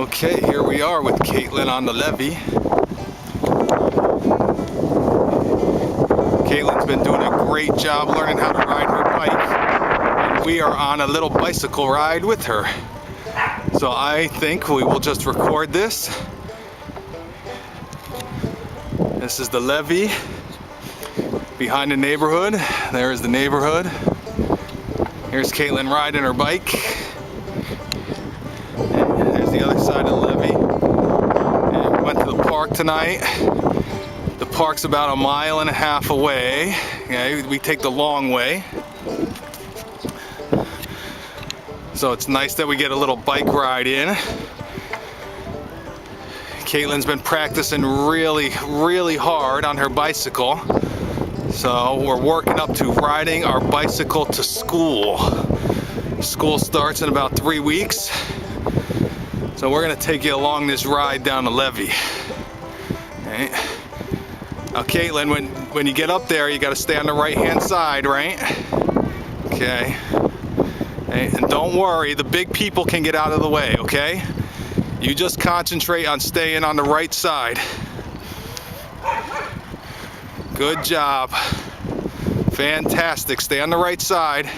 Okay, here we are with Kaitlyn on the levee. Kaitlyn's been doing a great job learning how to ride her bike, and we are on a little bicycle ride with her. So I think we will just record this. This is the levee behind the neighborhood. There is the neighborhood. Here's Kaitlyn riding her bike. And there's the other side of the levee. And we went to the park tonight. The park's about 1.5 miles away. Okay, we take the long way. So it's nice that we get a little bike ride in. Kaitlyn's been practicing really hard on her bicycle. So we're working up to riding our bicycle to school. School starts in about 3 weeks. So we're gonna take you along this ride down the levee. Okay. Now Kaitlyn, when you get up there, you gotta stay on the right-hand side, right? Okay. And don't worry, the big people can get out of the way, okay? You just concentrate on staying on the right side. Good job. Fantastic. Stay on the right side.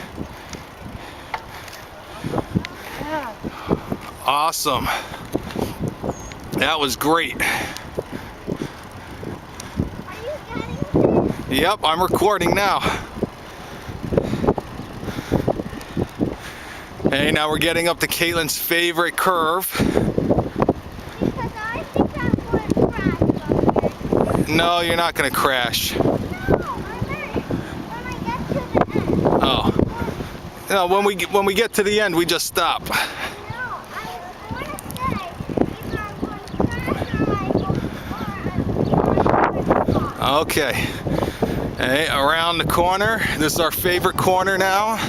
Awesome. That was great. Yep, I'm recording now. Hey, now we're getting up to Kaitlyn's favorite curve. No, you're not going to crash. Oh. No, when we get to the end, we just stop. Okay. Hey, around the corner. This is our favorite corner now.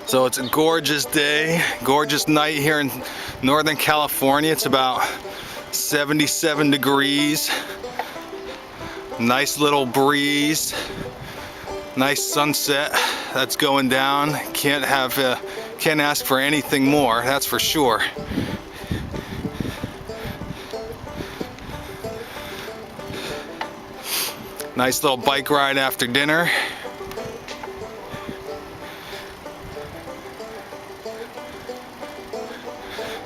So it's a gorgeous day, gorgeous night here in Northern California. It's about 77 degrees. Nice little breeze. Nice sunset that's going down. Can't ask for anything more, that's for sure. Nice little bike ride after dinner.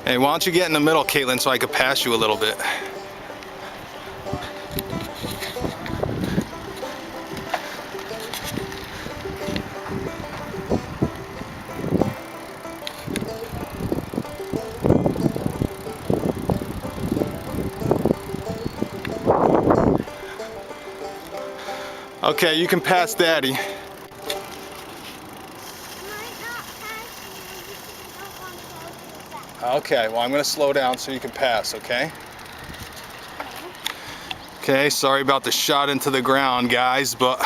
Hey, why don't you get in the middle, Kaitlyn, so I could pass you a little bit. Okay, you can pass Daddy. Okay, well I'm going to slow down so you can pass, okay? Okay, sorry about the shot into the ground, guys, but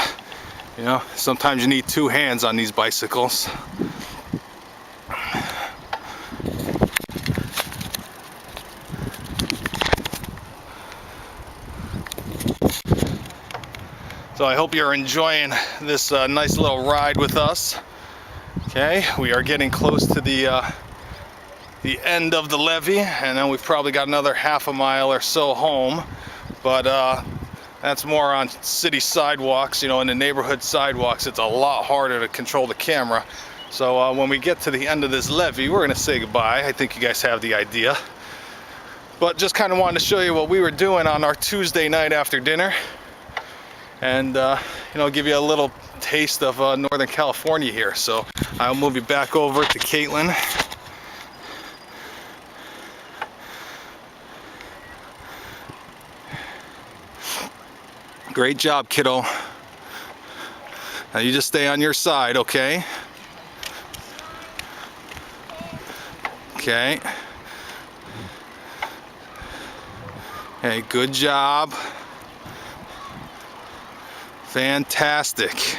you know, sometimes you need 2 hands on these bicycles. So I hope you're enjoying this nice little ride with us. Okay, we are getting close to the end of the levee, and then we've probably got another 1/2 mile or so home, but that's more on city sidewalks. You know, in the neighborhood sidewalks, it's a lot harder to control the camera. So when we get to the end of this levee, we're gonna say goodbye. I think you guys have the idea, but just kind of wanted to show you what we were doing on our Tuesday night after dinner, and you know, give you a little taste of Northern California here. So I'll move you back over to Kaitlyn. Great job, kiddo. Now you just stay on your side, okay? Okay. Hey, good job. Fantastic.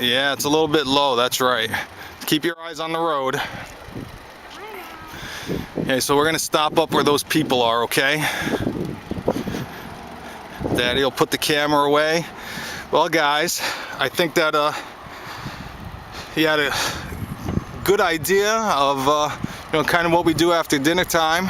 Yeah, it's a little bit low, that's right. Keep your eyes on the road. Okay, so we're gonna stop up where those people are, okay? Daddy will put the camera away. Well, guys, I think that he had a good idea of kind of what we do after dinner time.